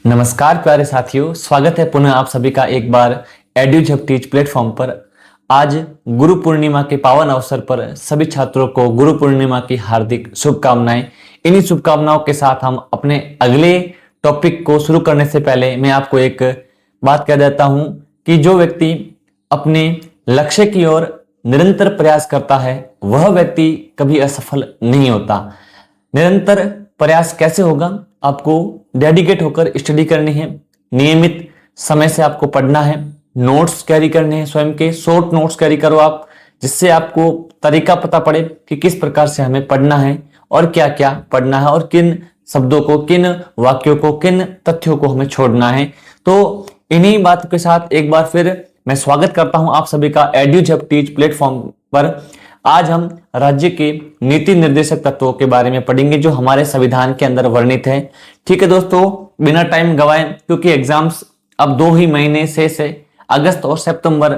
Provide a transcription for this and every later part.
नमस्कार प्यारे साथियों, स्वागत है पुनः आप सभी का एक बार एड्यूजब टीच प्लेटफॉर्म पर। आज गुरु पूर्णिमा के पावन अवसर पर सभी छात्रों को गुरु पूर्णिमा की हार्दिक शुभकामनाएं। इन्हीं शुभकामनाओं के साथ हम अपने अगले टॉपिक को शुरू करने से पहले मैं आपको एक बात कह देता हूं कि जो व्यक्ति अपने लक्ष्य की ओर निरंतर प्रयास करता है वह व्यक्ति कभी असफल नहीं होता। निरंतर प्रयास कैसे होगा? आपको डेडिकेट होकर स्टडी करनी है, नियमित समय से आपको पढ़ना है, नोट्स कैरी करने हैं, स्वयं के शॉर्ट नोट्स कैरी करो आप, जिससे आपको तरीका पता पड़े कि किस प्रकार से हमें पढ़ना है और क्या क्या पढ़ना है और किन शब्दों को, किन वाक्यों को, किन तथ्यों को हमें छोड़ना है। तो इन्हीं बात के साथ एक बार फिर मैं स्वागत करता हूं आप सभी का एड्यूजब टीच प्लेटफॉर्म पर। आज हम राज्य के नीति निर्देशक तत्वों के बारे में पढ़ेंगे जो हमारे संविधान के अंदर वर्णित है। ठीक है दोस्तों, बिना टाइम गवाए, क्योंकि एग्जाम्स अब 2 ही महीने शेष है, अगस्त और सितंबर।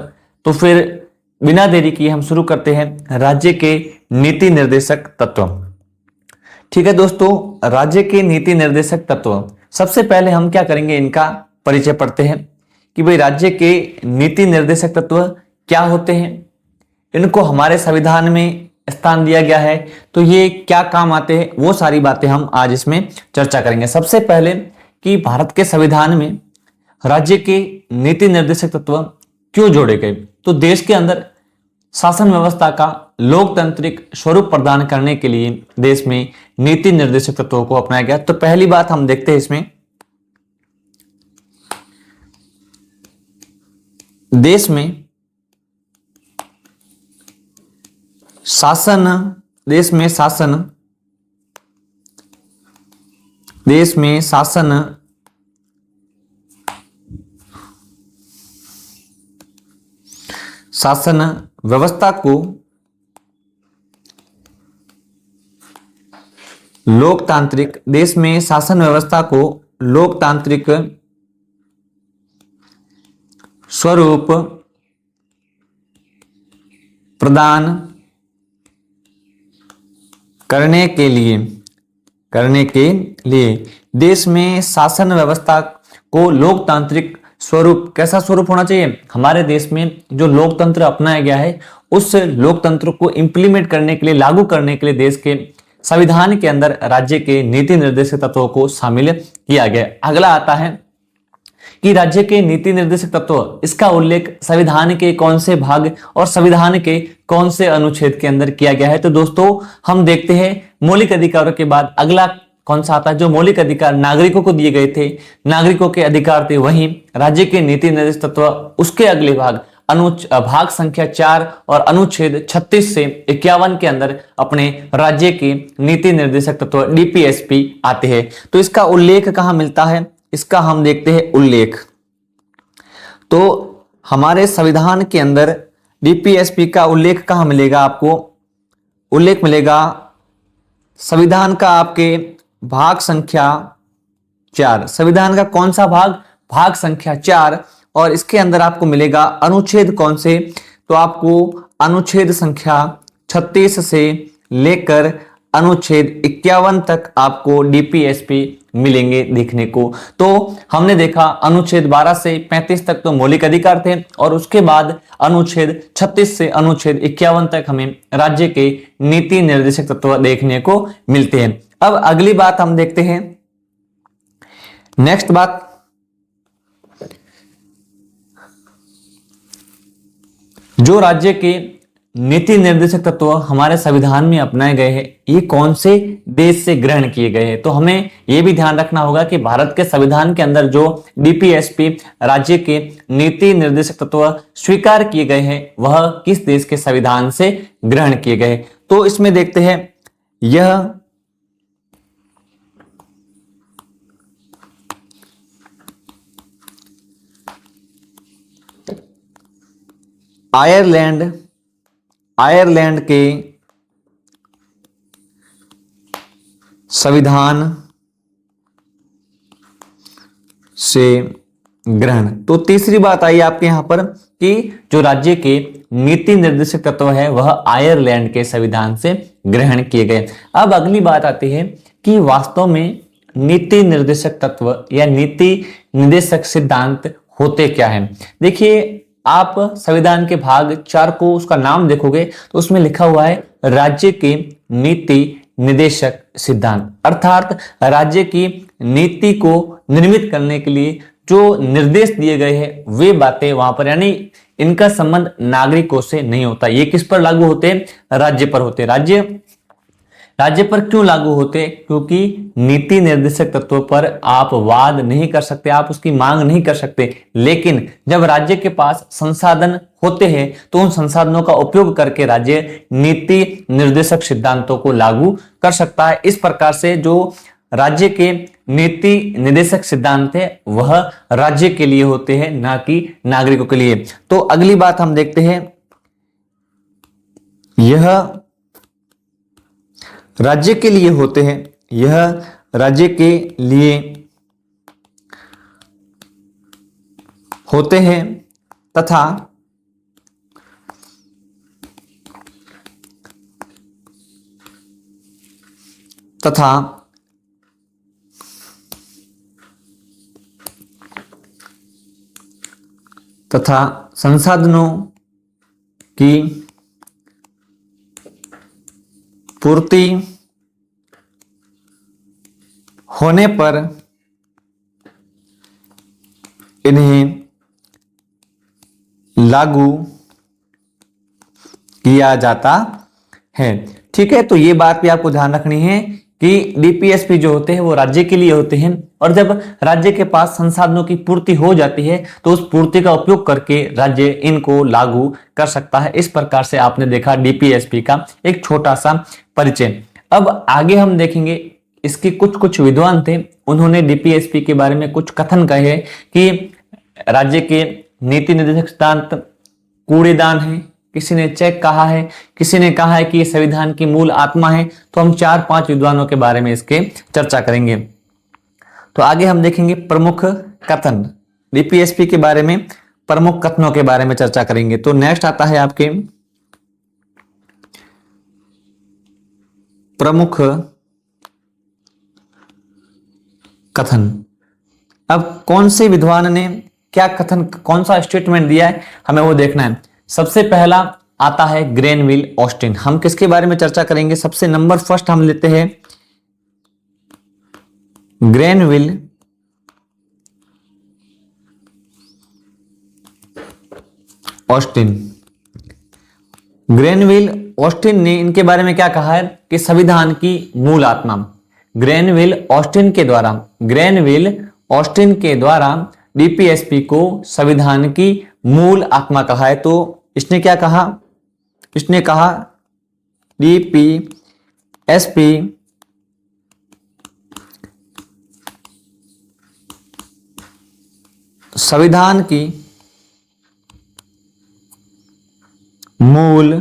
तो फिर बिना देरी किए हम शुरू करते हैं राज्य के नीति निर्देशक तत्व। ठीक है दोस्तों, राज्य के नीति निर्देशक तत्व, सबसे पहले हम क्या करेंगे, इनका परिचय पढ़ते हैं कि भाई राज्य के नीति निर्देशक तत्व क्या होते हैं, इनको हमारे संविधान में स्थान दिया गया है तो ये क्या काम आते हैं, वो सारी बातें हम आज इसमें चर्चा करेंगे। सबसे पहले कि भारत के संविधान में राज्य के नीति निर्देशक तत्व क्यों जोड़े गए। तो देश के अंदर शासन व्यवस्था का लोकतांत्रिक स्वरूप प्रदान करने के लिए देश में नीति निर्देशक तत्वों को अपनाया गया। तो पहली बात हम देखते हैं इसमें, देश में शासन, देश में शासन व्यवस्था को लोकतांत्रिक, देश में शासन व्यवस्था को लोकतांत्रिक स्वरूप प्रदान करने के लिए देश में शासन व्यवस्था को लोकतांत्रिक स्वरूप, कैसा स्वरूप होना चाहिए, हमारे देश में जो लोकतंत्र अपनाया गया है उस लोकतंत्र को इंप्लीमेंट करने के लिए, लागू करने के लिए देश के संविधान के अंदर राज्य के नीति निर्देशक तत्वों को शामिल किया गया। अगला आता है कि राज्य के नीति निर्देशक तत्व, इसका उल्लेख संविधान के कौन से भाग और संविधान के कौन से अनुच्छेद के अंदर किया गया है। तो दोस्तों हम देखते हैं मौलिक अधिकारों के बाद अगला कौन सा आता है, जो मौलिक अधिकार नागरिकों को दिए गए थे, नागरिकों के अधिकार थे, वहीं राज्य के नीति निर्देशक तत्व उसके अगले भाग भाग संख्या 4 और अनुच्छेद 36 से 51 के अंदर अपने राज्य के नीति निर्देशक तत्व डीपीएसपी आते हैं। तो इसका उल्लेख कहां मिलता है, इसका हम देखते हैं उल्लेख। तो हमारे संविधान के अंदर डीपीएसपी का उल्लेख कहां मिलेगा, आपको उल्लेख मिलेगा संविधान का आपके भाग संख्या 4। संविधान का कौन सा भाग? भाग संख्या 4। और इसके अंदर आपको मिलेगा अनुच्छेद कौन से, तो आपको अनुच्छेद संख्या 36 से लेकर अनुच्छेद 51 तक आपको डीपीएसपी मिलेंगे देखने को। तो हमने देखा अनुच्छेद 12 से 35 तक तो मौलिक अधिकार थे और उसके बाद अनुच्छेद 36 से अनुच्छेद 51 तक हमें राज्य के नीति निर्देशक तत्व देखने को मिलते हैं। अब अगली बात हम देखते हैं, नेक्स्ट बात, जो राज्य के नीति निर्देशक तत्व हमारे संविधान में अपनाए गए हैं ये कौन से देश से ग्रहण किए गए हैं। तो हमें यह भी ध्यान रखना होगा कि भारत के संविधान के अंदर जो डीपीएसपी राज्य के नीति निर्देशक तत्व स्वीकार किए गए हैं वह किस देश के संविधान से ग्रहण किए गए। तो इसमें देखते हैं, यह आयरलैंड के संविधान से ग्रहण। तो तीसरी बात आई आपके यहां पर कि जो राज्य के नीति निर्देशक तत्व है वह आयरलैंड के संविधान से ग्रहण किए गए। अब अगली बात आती है कि वास्तव में नीति निर्देशक तत्व या नीति निर्देशक सिद्धांत होते क्या हैं? देखिए, आप संविधान के भाग 4 को उसका नाम देखोगे तो उसमें लिखा हुआ है राज्य के नीति निर्देशक सिद्धांत, अर्थात राज्य की नीति को निर्मित करने के लिए जो निर्देश दिए गए हैं वे बातें वहां पर, यानी इनका संबंध नागरिकों से नहीं होता। ये किस पर लागू होते हैं? राज्य पर होते हैं। राज्य पर क्यों लागू होते? क्योंकि नीति निर्देशक तत्वों पर आप वाद नहीं कर सकते, आप उसकी मांग नहीं कर सकते, लेकिन जब राज्य के पास संसाधन होते हैं तो उन संसाधनों का उपयोग करके राज्य नीति निर्देशक सिद्धांतों को लागू कर सकता है। इस प्रकार से जो राज्य के नीति निर्देशक सिद्धांत है वह राज्य के लिए होते हैं, ना कि नागरिकों के लिए। तो अगली बात हम देखते हैं, यह राज्य के लिए होते हैं, यह राज्य के लिए होते हैं तथा संसाधनों की पूर्ति होने पर इन्हें लागू किया जाता है। ठीक है, तो ये बात भी आपको ध्यान रखनी है कि डीपीएसपी जो होते हैं वो राज्य के लिए होते हैं, और जब राज्य के पास संसाधनों की पूर्ति हो जाती है तो उस पूर्ति का उपयोग करके राज्य इनको लागू कर सकता है। इस प्रकार से आपने देखा डीपीएसपी का एक छोटा सा परिचय। अब आगे हम देखेंगे, इसके कुछ विद्वान थे, उन्होंने डीपीएसपी के बारे में कुछ कथन कहे कि राज्य के नीति निर्देशक सिद्धांत कूड़ेदान है, किसी ने चेक कहा है, किसी ने कहा है कि ये संविधान की मूल आत्मा है। तो हम 4-5 विद्वानों के बारे में इसके चर्चा करेंगे। तो आगे हम देखेंगे प्रमुख कथन, डीपीएसपी के बारे में प्रमुख कथनों के बारे में चर्चा करेंगे। तो नेक्स्ट आता है आपके प्रमुख कथन। अब कौन से विद्वान ने क्या कथन, कौन सा स्टेटमेंट दिया है, हमें वो देखना है। सबसे पहला आता है ग्रेनविल ऑस्टिन। हम किसके बारे में चर्चा करेंगे? सबसे नंबर फर्स्ट हम लेते हैं ग्रेनविल ऑस्टिन। ग्रेनविल ऑस्टिन ने इनके बारे में क्या कहा है कि संविधान की मूल आत्मा, ग्रेनविल ऑस्टिन के द्वारा डीपीएसपी को संविधान की मूल आत्मा कहा है। तो इसने क्या कहा? इसने कहा डीपीएसपी संविधान की मूल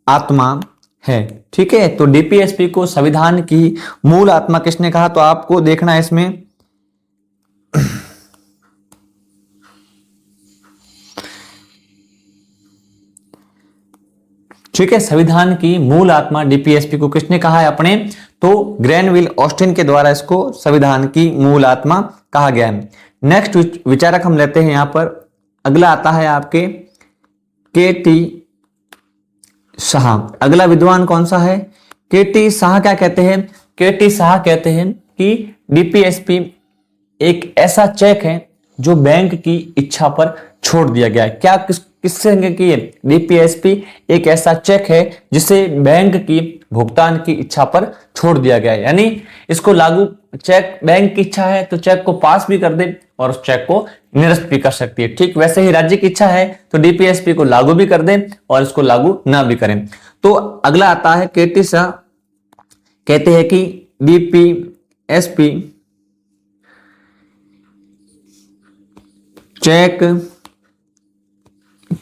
आत्मा है। ठीक है, तो डीपीएसपी को संविधान की मूल आत्मा किसने कहा? तो आपको देखना है इसमें ठीक है, संविधान की मूल आत्मा डीपीएसपी को किसने कहा है अपने? तो ग्रेनविल ऑस्टिन के द्वारा इसको संविधान की मूल आत्मा कहा गया है। नेक्स्ट विचारक हम लेते हैं यहां पर, अगला आता है आपके के.टी. शाह। अगला विद्वान कौन सा है? के.टी. शाह। क्या कहते हैं? के.टी. शाह कहते हैं कि डीपीएसपी एक ऐसा चेक है जो बैंक की इच्छा पर छोड़ दिया गया है। क्या किससे कि डीपीएसपी एक ऐसा चेक है जिसे बैंक की भुगतान की इच्छा पर छोड़ दिया गया है, यानी इसको लागू, चेक बैंक की इच्छा है तो चेक को पास भी कर दे और उस चेक को निरस्त भी कर सकती है। ठीक वैसे ही राज्य की इच्छा है तो डीपीएसपी को लागू भी कर दे और इसको लागू ना भी करें। तो अगला आता है के.टी. शाह कहते हैं कि डीपीएसपी चेक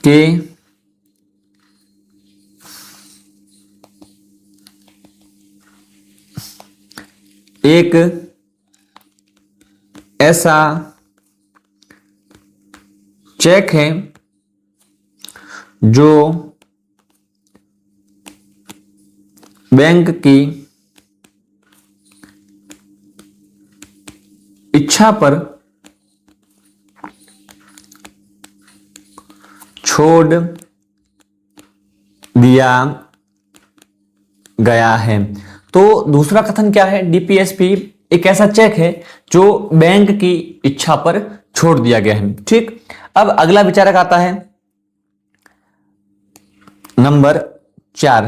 के एक ऐसा चेक है जो बैंक की इच्छा पर छोड़ दिया गया है। तो दूसरा कथन क्या है, डीपीएसपी एक ऐसा चेक है जो बैंक की इच्छा पर छोड़ दिया गया है। ठीक, अब अगला विचारक आता है नंबर 4।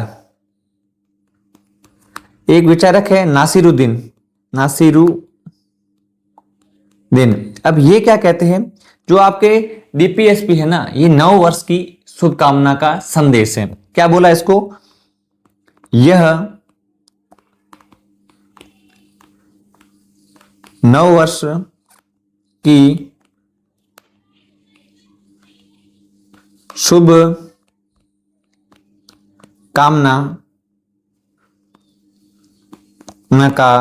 एक विचारक है नासिरुद्दीन। अब ये क्या कहते हैं, जो आपके डीपीएसपी है ना, ये नव वर्ष की शुभकामना का संदेश है। क्या बोला इसको, यह नव वर्ष की शुभ कामना का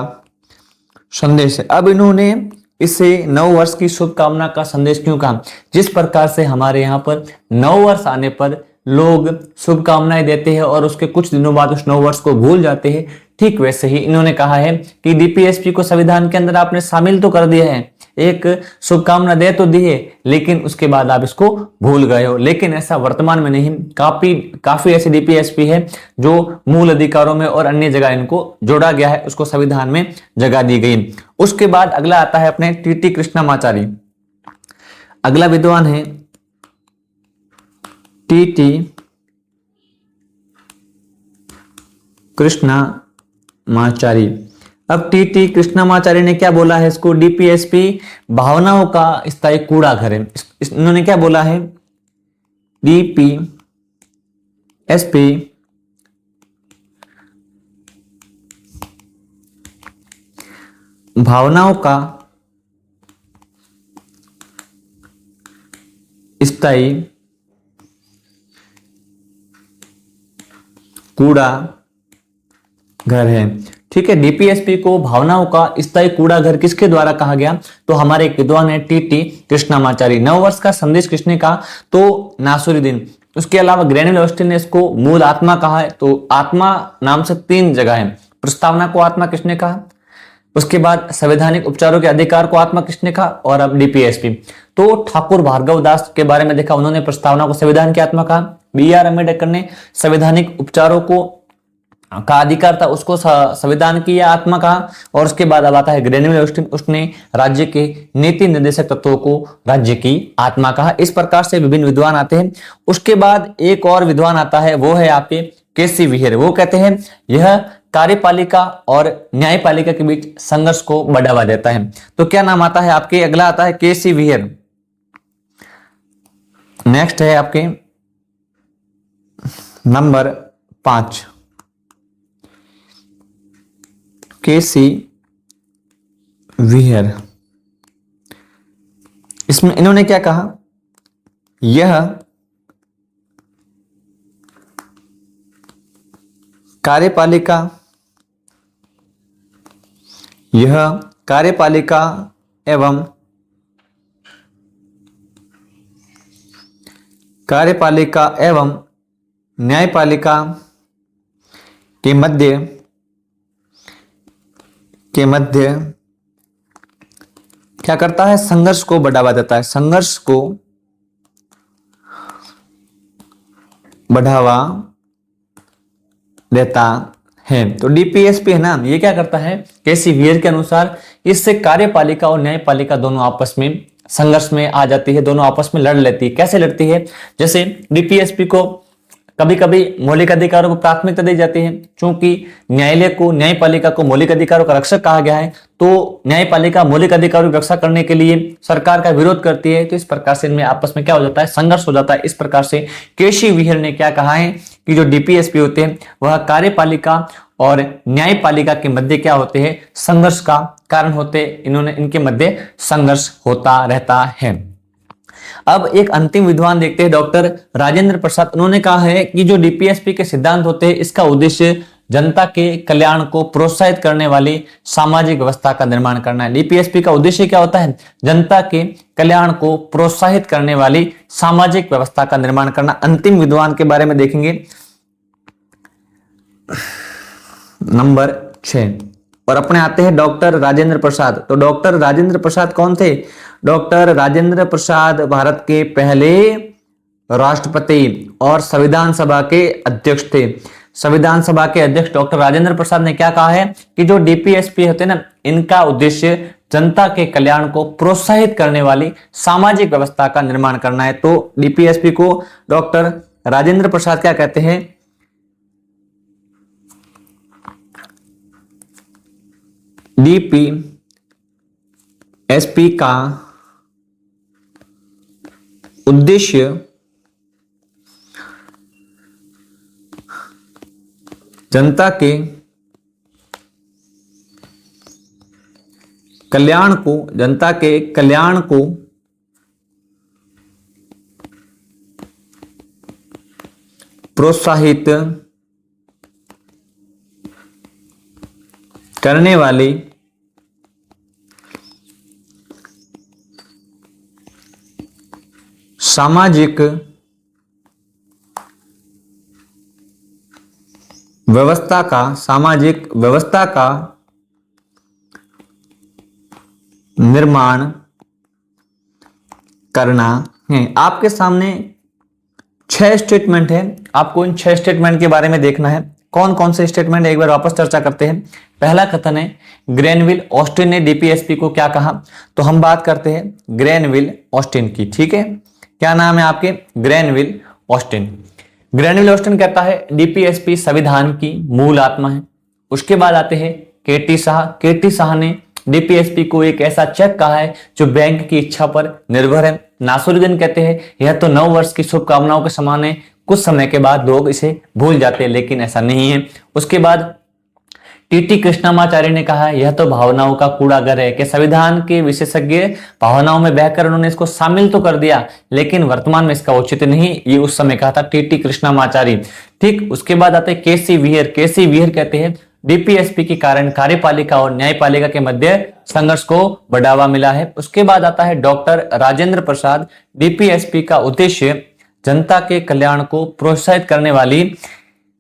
संदेश है। अब इन्होंने इसे नव वर्ष की शुभकामना का संदेश क्यों कहा, जिस प्रकार से हमारे यहाँ पर नव वर्ष आने पर लोग शुभकामनाएं देते हैं और उसके कुछ दिनों बाद उस नव वर्ष को भूल जाते हैं, ठीक वैसे ही इन्होंने कहा है कि डीपीएसपी को संविधान के अंदर आपने शामिल तो कर दिया है, एक शुभकामना दे तो दी है, लेकिन उसके बाद आप इसको भूल गए हो। लेकिन ऐसा वर्तमान में नहीं, काफी ऐसे डीपीएसपी है जो मूल अधिकारों में और अन्य जगह इनको जोड़ा गया है, उसको संविधान में जगह दी गई। उसके बाद अगला आता है अपने टीटी कृष्णमाचारी। अगला विद्वान है टीटी कृष्णमाचारी। अब टीटी कृष्णमाचारी ने क्या बोला है इसको, डीपीएसपी भावनाओं का स्थायी कूड़ा घर है। इन्होंने क्या बोला है, डीपीएसपी भावनाओं का स्थायी कूड़ा घर है। ठीक है, डीपीएसपी को भावनाओं का स्थायी कूड़ा घर किसके द्वारा कहा गया, तो हमारे एक विद्वान है टीटी कृष्णमाचारी। नववर्ष का संदेश किसने कहा, तो नासिरुद्दीन। उसके अलावा ग्रेनियल ऑस्टिन ने इसको मूल आत्मा कहा है। तो आत्मा नाम से 3 जगह है। प्रस्तावना को आत्मा किसने कहा, उसके बाद संवैधानिक उपचारों के अधिकार को आत्मा किसने कहा, और अब डीपीएसपी। तो ठाकुर भार्गव दास के बारे में देखा, उन्होंने प्रस्तावना को संविधान की आत्मा कहा। बी.आर. अम्बेडकर ने संवैधानिक उपचारों को का अधिकार था, उसको संविधान की आत्मा कहा। और उसके बाद अब आता है ग्रेनियल ऑस्टिन, उसने राज्य के नीति निर्देशक तत्वों को राज्य की आत्मा कहा। इस प्रकार से विभिन्न विद्वान आते हैं। उसके बाद एक और विद्वान आता है, वो है आपके के.सी. व्हीयर। वो कहते हैं यह कार्यपालिका और न्यायपालिका के बीच संघर्ष को बढ़ावा देता है। तो क्या नाम आता है आपके, अगला आता है के.सी. व्हीयर। नेक्स्ट है आपके नंबर 5 के.सी. व्हीयर। इसमें इन्होंने क्या कहा, यह कार्यपालिका एवं न्यायपालिका के मध्य क्या करता है, संघर्ष को बढ़ावा देता है, संघर्ष को बढ़ावा देता है। तो डीपीएसपी है ना, ये क्या करता है, के.सी. व्हीयर के अनुसार इससे कार्यपालिका और न्यायपालिका दोनों आपस में संघर्ष में आ जाती है, दोनों आपस में लड़ लेती है। कैसे लड़ती है, जैसे डीपीएसपी को कभी कभी मौलिक अधिकारों को प्राथमिकता दी जाती है, क्योंकि न्यायपालिका को मौलिक अधिकारों का रक्षक कहा गया है। तो न्यायपालिका मौलिक अधिकारों की रक्षा करने के लिए सरकार का विरोध करती है। तो इस प्रकार से इनमें आपस में क्या हो जाता है, संघर्ष हो जाता है। इस प्रकार से के.सी. व्हीयर ने क्या कहा है कि जो डीपीएसपी होते हैं वह कार्यपालिका और न्यायपालिका के मध्य क्या होते हैं, संघर्ष का कारण होते। इनके मध्य संघर्ष होता रहता है। अब एक अंतिम विद्वान देखते हैं, डॉक्टर राजेंद्र प्रसाद। उन्होंने कहा है कि जो डीपीएसपी के सिद्धांत होते हैं इसका उद्देश्य जनता के कल्याण को प्रोत्साहित करने वाली सामाजिक व्यवस्था का निर्माण करना है। डीपीएसपी का उद्देश्य क्या होता है? जनता के कल्याण को प्रोत्साहित करने वाली सामाजिक व्यवस्था का निर्माण करना। अंतिम विद्वान के बारे में देखेंगे, नंबर 6 और अपने आते हैं डॉक्टर राजेंद्र प्रसाद। तो डॉक्टर राजेंद्र प्रसाद कौन थे? डॉक्टर राजेंद्र प्रसाद भारत के पहले राष्ट्रपति और संविधान सभा के अध्यक्ष थे। संविधान सभा के अध्यक्ष डॉक्टर राजेंद्र प्रसाद ने क्या कहा है कि जो डीपीएसपी होते हैं ना, इनका उद्देश्य जनता के कल्याण को प्रोत्साहित करने वाली सामाजिक व्यवस्था का निर्माण करना है। तो डीपीएसपी को डॉक्टर राजेंद्र प्रसाद क्या कहते हैं? डीपीएसपी का उद्देश्य जनता के कल्याण को प्रोत्साहित करने वाली सामाजिक व्यवस्था का निर्माण करना है। आपके सामने 6 स्टेटमेंट है, आपको इन 6 स्टेटमेंट के बारे में देखना है। कौन कौन से स्टेटमेंट, एक बार वापस चर्चा करते हैं। पहला कथन है ग्रेनविल ऑस्टिन ने डीपीएसपी को क्या कहा? तो हम बात करते हैं ग्रेनविल ऑस्टिन की, ठीक है। क्या नाम है आपके? Granville Austin. ग्रेनविल ऑस्टिन कहता है डीपीएसपी संविधान की मूल आत्मा है। उसके बाद आते हैं केटी शाह। केटी शाह ने डीपीएसपी को एक ऐसा चेक कहा है जो बैंक की इच्छा पर निर्भर है। नासिरुद्दीन कहते हैं यह तो नव वर्ष की शुभकामनाओं के समान है, कुछ समय के बाद लोग इसे भूल जाते हैं, लेकिन ऐसा नहीं है। उसके बाद टीटी कृष्णमाचार्य ने कहा यह तो भावनाओं का कूड़ागर है, कि संविधान के विशेषज्ञ भावनाओं में बहकर उन्होंने इसको शामिल तो कर दिया, लेकिन वर्तमान में इसका औचित्य नहीं। ये उस समय कहा था टीटी कृष्णमाचार्य, ठीक। उसके बाद आते केसी विहर। केसी विहर कहते हैं डीपीएसपी के कारण कार्यपालिका और न्यायपालिका के मध्य संघर्ष को बढ़ावा मिला है। उसके बाद आता है डॉक्टर राजेंद्र प्रसाद। डीपीएसपी का उद्देश्य जनता के कल्याण को प्रोत्साहित करने वाली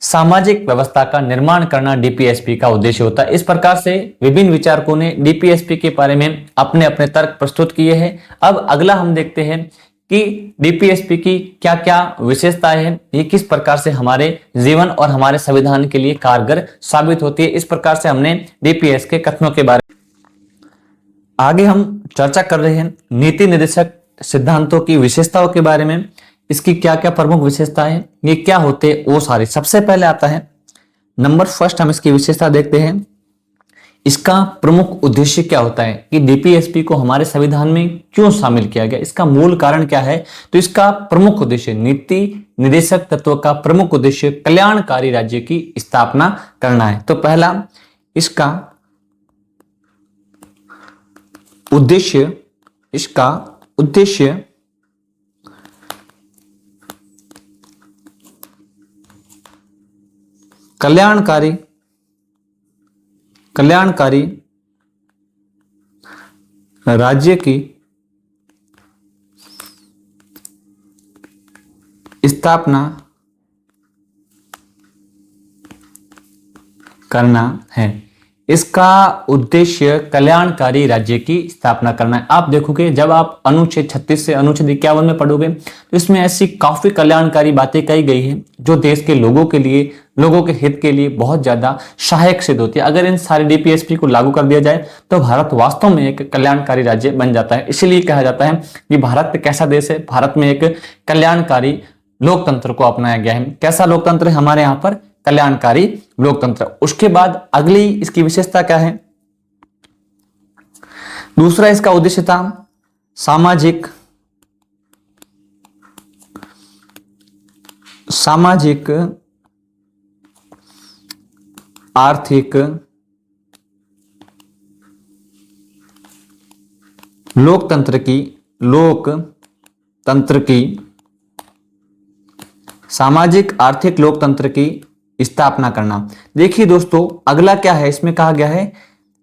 सामाजिक व्यवस्था का निर्माण करना डीपीएसपी का उद्देश्य होता है। इस प्रकार से विभिन्न विचारकों ने डीपीएसपी के बारे में अपने अपने तर्क प्रस्तुत किए हैं। अब अगला हम देखते हैं कि डीपीएसपी की क्या क्या विशेषताएं हैं, ये किस प्रकार से हमारे जीवन और हमारे संविधान के लिए कारगर साबित होती है। इस प्रकार से हमने डीपीएस के कथनों के बारे में आगे हम चर्चा कर रहे हैं। नीति निर्देशक सिद्धांतों की विशेषताओं के बारे में, इसकी क्या क्या प्रमुख विशेषताएं, ये क्या होते हैं वो सारी। सबसे पहले आता है नंबर फर्स्ट, हम इसकी विशेषता देखते हैं। इसका प्रमुख उद्देश्य क्या होता है कि डीपीएसपी को हमारे संविधान में क्यों शामिल किया गया, इसका मूल कारण क्या है। तो इसका प्रमुख उद्देश्य, नीति निर्देशक तत्व का प्रमुख उद्देश्य कल्याणकारी राज्य की स्थापना करना है। तो पहला इसका उद्देश्य कल्याणकारी राज्य की स्थापना करना है। इसका उद्देश्य कल्याणकारी राज्य की स्थापना करना है। आप देखोगे जब आप अनुच्छेद 36 से अनुच्छेद 51 में पढ़ोगे तो इसमें ऐसी काफी कल्याणकारी बातें कही गई हैं जो देश के लोगों के लिए, लोगों के हित के लिए बहुत ज्यादा सहायक सिद्ध होती है। अगर इन सारे डीपीएसपी को लागू कर दिया जाए तो भारत वास्तव में एक कल्याणकारी राज्य बन जाता है। इसीलिए कहा जाता है कि भारत कैसा देश है, भारत में एक कल्याणकारी लोकतंत्र को अपनाया गया है। कैसा लोकतंत्र है हमारे यहाँ पर? कल्याणकारी लोकतंत्र। उसके बाद अगली इसकी विशेषता क्या है? दूसरा इसका उद्देश्य था सामाजिक आर्थिक लोकतंत्र की सामाजिक आर्थिक लोकतंत्र की स्थापना करना। देखिए दोस्तों, अगला क्या है, इसमें कहा गया है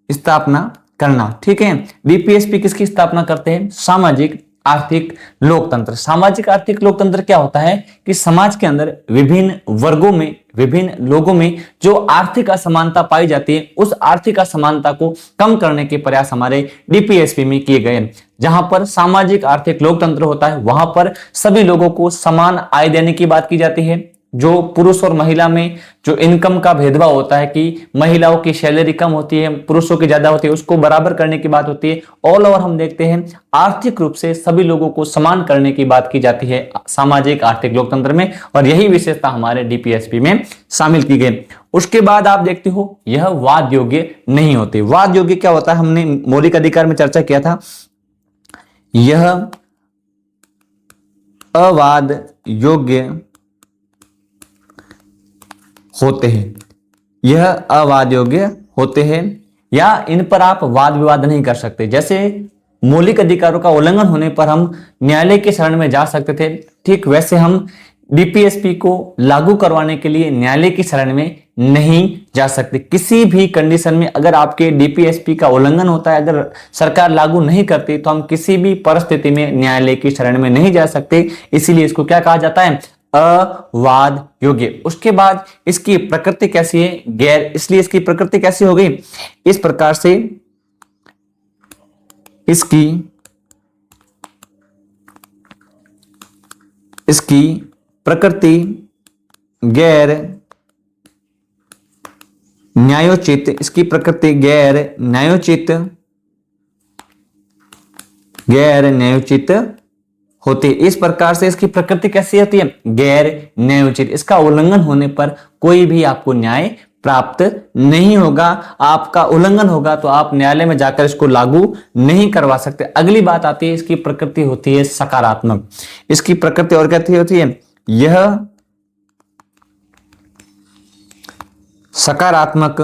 स्थापना करना। ठीक है, डीपीएसपी किसकी स्थापना करते हैं? सामाजिक आर्थिक लोकतंत्र। सामाजिक आर्थिक लोकतंत्र क्या होता है कि समाज के अंदर विभिन्न वर्गों में, विभिन्न लोगों में जो आर्थिक असमानता पाई जाती है, उस आर्थिक असमानता को कम करने के प्रयास हमारे डीपीएसपी में किए गए। जहां पर सामाजिक आर्थिक लोकतंत्र होता है, वहां पर सभी लोगों को समान आय देने की बात की जाती है। जो पुरुष और महिला में जो इनकम का भेदभाव होता है कि महिलाओं की सैलरी कम होती है, पुरुषों की ज्यादा होती है, उसको बराबर करने की बात होती है। ऑल ओवर हम देखते हैं आर्थिक रूप से सभी लोगों को समान करने की बात की जाती है सामाजिक आर्थिक लोकतंत्र में, और यही विशेषता हमारे डीपीएसपी में शामिल की गई। उसके बाद आप देखते हो यह वाद योग्य नहीं होते। वाद योग्य क्या होता है? हमने मौलिक अधिकार में चर्चा किया था, यह अवाद योग्य होते हैं, यह अवाद योग्य होते हैं, या इन पर आप वाद विवाद नहीं कर सकते। जैसे मौलिक अधिकारों का उल्लंघन होने पर हम न्यायालय के शरण में जा सकते थे, ठीक वैसे हम डीपीएसपी को लागू करवाने के लिए न्यायालय की शरण में नहीं जा सकते। किसी भी कंडीशन में अगर आपके डीपीएसपी का उल्लंघन होता है, अगर सरकार लागू नहीं करती, तो हम किसी भी परिस्थिति में न्यायालय की शरण में नहीं जा सकते। इसीलिए इसको क्या कहा जाता है? अवाद योग्य। उसके बाद इसकी प्रकृति कैसी है? गैर। इसलिए इसकी प्रकृति कैसी हो गई? इस प्रकार से इसकी प्रकृति गैर न्यायोचित, इसकी प्रकृति गैर न्यायोचित होती है। इस प्रकार से इसकी प्रकृति कैसी होती है? गैर न्यायोचित। इसका उल्लंघन होने पर कोई भी आपको न्याय प्राप्त नहीं होगा। आपका उल्लंघन होगा तो आप न्यायालय में जाकर इसको लागू नहीं करवा सकते। अगली बात आती है, इसकी प्रकृति होती है सकारात्मक। इसकी प्रकृति और कैसी होती है? यह सकारात्मक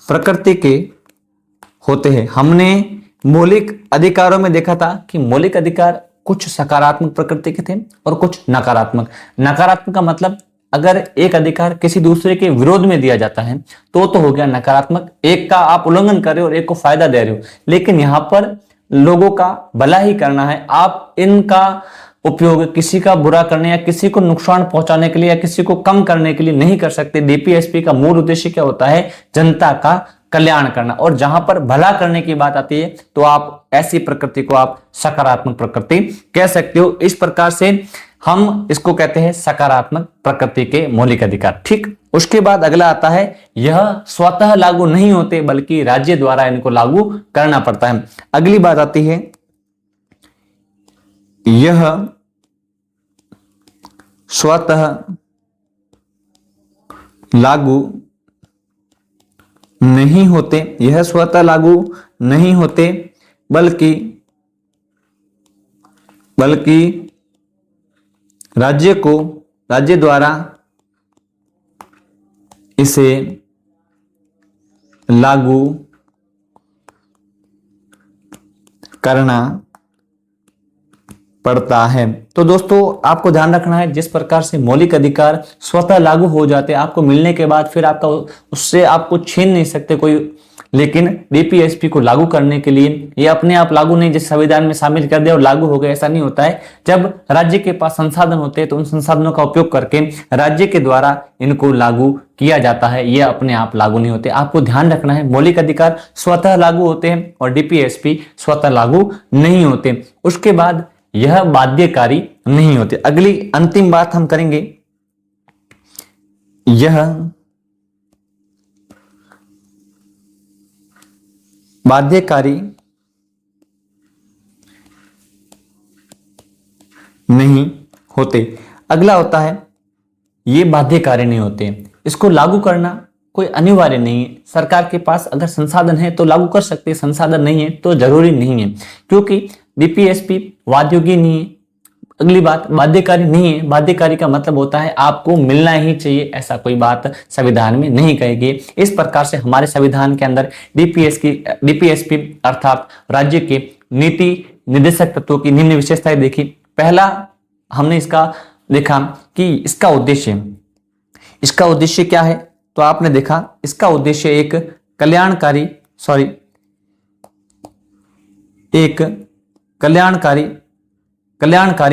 प्रकृति के होते हैं। हमने मौलिक अधिकारों में देखा था कि मौलिक अधिकार कुछ सकारात्मक प्रकृति के थे और कुछ नकारात्मक। नकारात्मक का मतलब अगर एक अधिकार किसी दूसरे के विरोध में दिया जाता है तो हो गया नकारात्मक। एक का आप उल्लंघन कर रहे हो और एक को फायदा दे रहे हो, लेकिन यहां पर लोगों का भला ही करना है। आप इनका उपयोग किसी का बुरा करने या किसी को नुकसान पहुंचाने के लिए या किसी को कम करने के लिए नहीं कर सकते। डीपीएसपी का मूल उद्देश्य क्या होता है? जनता का कल्याण करना। और जहां पर भला करने की बात आती है तो आप ऐसी प्रकृति को आप सकारात्मक प्रकृति कह सकते हो। इस प्रकार से हम इसको कहते हैं सकारात्मक प्रकृति के मौलिक अधिकार। ठीक, उसके बाद अगला आता है, यह स्वतः लागू नहीं होते बल्कि राज्य द्वारा इनको लागू करना पड़ता है। अगली बात आती है, यह स्वतः लागू नहीं होते, यह स्वतः लागू नहीं होते बल्कि राज्य द्वारा इसे लागू करना पड़ता है। तो दोस्तों आपको ध्यान रखना है, जिस प्रकार से मौलिक अधिकार स्वतः लागू हो जाते हैं आपको मिलने के बाद, फिर आपका उससे आपको छीन नहीं सकते कोई, लेकिन डीपीएसपी को लागू करने के लिए ये अपने आप लागू नहीं, जिस संविधान में शामिल कर दिया और लागू हो गया, ऐसा नहीं होता है। जब राज्य के पास संसाधन होते हैं तो उन संसाधनों का उपयोग करके राज्य के द्वारा इनको लागू किया जाता है, ये अपने आप लागू नहीं होते। आपको ध्यान रखना है, मौलिक अधिकार स्वतः लागू होते हैं और डीपीएसपी स्वतः लागू नहीं होते। उसके बाद यह बाध्यकारी नहीं होते। अगली अंतिम बात हम करेंगे, यह बाध्यकारी नहीं होते। अगला होता है, ये बाध्यकारी नहीं होते, इसको लागू करना कोई अनिवार्य नहीं है। सरकार के पास अगर संसाधन है तो लागू कर सकते हैं, संसाधन नहीं है तो जरूरी नहीं है, क्योंकि डीपीएसपी वादयोगी नहीं है। अगली बात, बाध्यकारी नहीं है। बाध्यकारी का मतलब होता है आपको मिलना ही चाहिए, ऐसा कोई बात संविधान में नहीं कहेगी। इस प्रकार से हमारे संविधान के अंदर डीपीएसपी अर्थात राज्य के नीति निर्देशक तत्वों की निम्न विशेषताएं देखी। पहला हमने इसका देखा कि इसका उद्देश्य क्या है। तो आपने देखा इसका उद्देश्य एक कल्याणकारी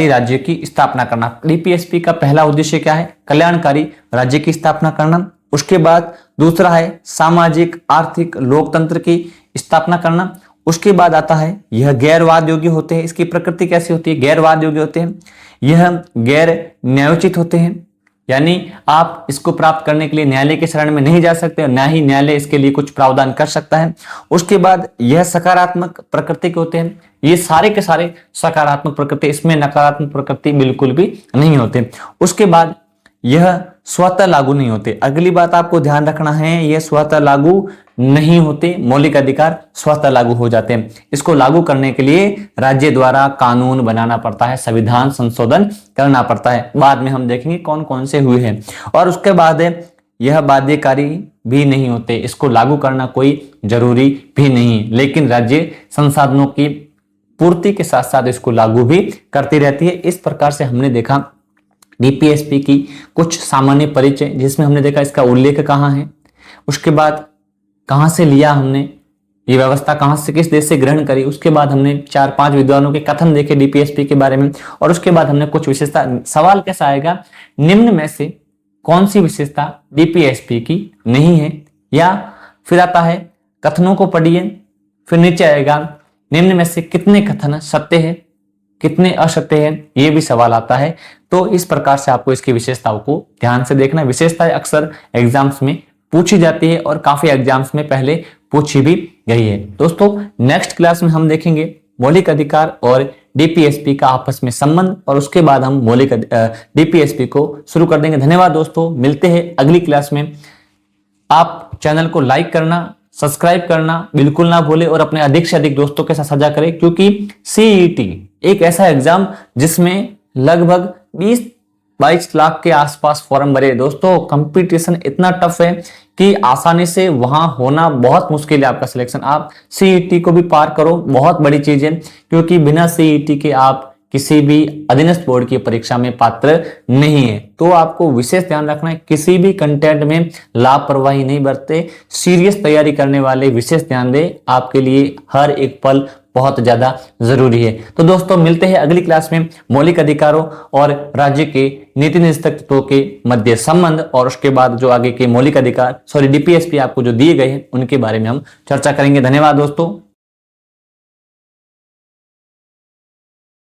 राज्य की स्थापना करना। डीपीएसपी का पहला उद्देश्य क्या है? कल्याणकारी राज्य की स्थापना करना। उसके बाद दूसरा है सामाजिक आर्थिक लोकतंत्र की स्थापना करना। उसके बाद आता है यह गैरवाद योग्य होते हैं। इसकी प्रकृति कैसी होती है? गैरवाद योग्य होते हैं। यह गैर न्यायोचित होते हैं, यानी आप इसको प्राप्त करने के लिए न्यायालय के शरण में नहीं जा सकते और ना ही न्यायालय इसके लिए कुछ प्रावधान कर सकता है। उसके बाद यह सकारात्मक प्रकृति के होते हैं। ये सारे के सारे सकारात्मक प्रकृति, इसमें नकारात्मक प्रकृति बिल्कुल भी नहीं होते। उसके बाद यह स्वतः लागू नहीं होते। अगली बात आपको ध्यान रखना है, यह स्वतः लागू नहीं होते। मौलिक अधिकार स्वतः लागू हो जाते हैं। इसको लागू करने के लिए राज्य द्वारा कानून बनाना पड़ता है, संविधान संशोधन करना पड़ता है। बाद में हम देखेंगे कौन कौन से हुए हैं। और उसके बाद यह बाध्यकारी भी नहीं होते, इसको लागू करना कोई जरूरी भी नहीं, लेकिन राज्य संसाधनों की पूर्ति के साथ साथ इसको लागू भी करती रहती है। इस प्रकार से हमने देखा डीपीएसपी की कुछ सामान्य परिचय, जिसमें हमने देखा इसका उल्लेख कहाँ है, उसके बाद कहाँ से लिया हमने ये व्यवस्था, कहाँ से किस देश से ग्रहण करी। उसके बाद हमने 4-5 विद्वानों के कथन देखे डीपीएसपी के बारे में। और उसके बाद हमने कुछ विशेषता, सवाल कैसा आएगा, निम्न में से कौन सी विशेषता डीपीएसपी की नहीं है। या फिर आता है कथनों को पढ़िए, फिर नीचे आएगा निम्न में से कितने कथन सत्य है, कितने असत्य है, ये भी सवाल आता है। तो इस प्रकार से आपको इसकी विशेषताओं को ध्यान से देखना। विशेषताएं अक्सर एग्जाम्स में पूछी जाती है और काफी एग्जाम्स में पहले पूछी भी गई है। दोस्तों नेक्स्ट क्लास में हम देखेंगे मौलिक अधिकार और डीपीएसपी का आपस में संबंध, और उसके बाद हम मौलिक डीपीएसपी को शुरू कर देंगे। धन्यवाद दोस्तों, मिलते हैं अगली क्लास में। आप चैनल को लाइक करना, सब्सक्राइब करना बिल्कुल ना भूले और अपने अधिक से अधिक दोस्तों के साथ साझा करें, क्योंकि सीईटी एक ऐसा एग्जाम जिसमें लगभग 20-22 लाख के आसपास फॉर्म भरे। दोस्तों कंपटीशन इतना टफ है कि आसानी से वहां होना बहुत मुश्किल है आपका सिलेक्शन। आप सीईटी को भी पार करो, बहुत बड़ी चीज है, क्योंकि बिना सीईटी के आप किसी भी अधीनस्थ बोर्ड की परीक्षा में पात्र नहीं है। तो आपको विशेष ध्यान रखना है, किसी भी कंटेंट में लापरवाही नहीं बरते, सीरियस तैयारी करने वाले विशेष ध्यान दें, आपके लिए हर एक पल बहुत ज्यादा जरूरी है। तो दोस्तों मिलते हैं अगली क्लास में मौलिक अधिकारों और राज्य के नीति निस्तक तत्वों के मध्य संबंध, और उसके बाद जो आगे के मौलिक अधिकार डीपीएसपी आपको जो दिए गए हैं उनके बारे में हम चर्चा करेंगे। धन्यवाद दोस्तों।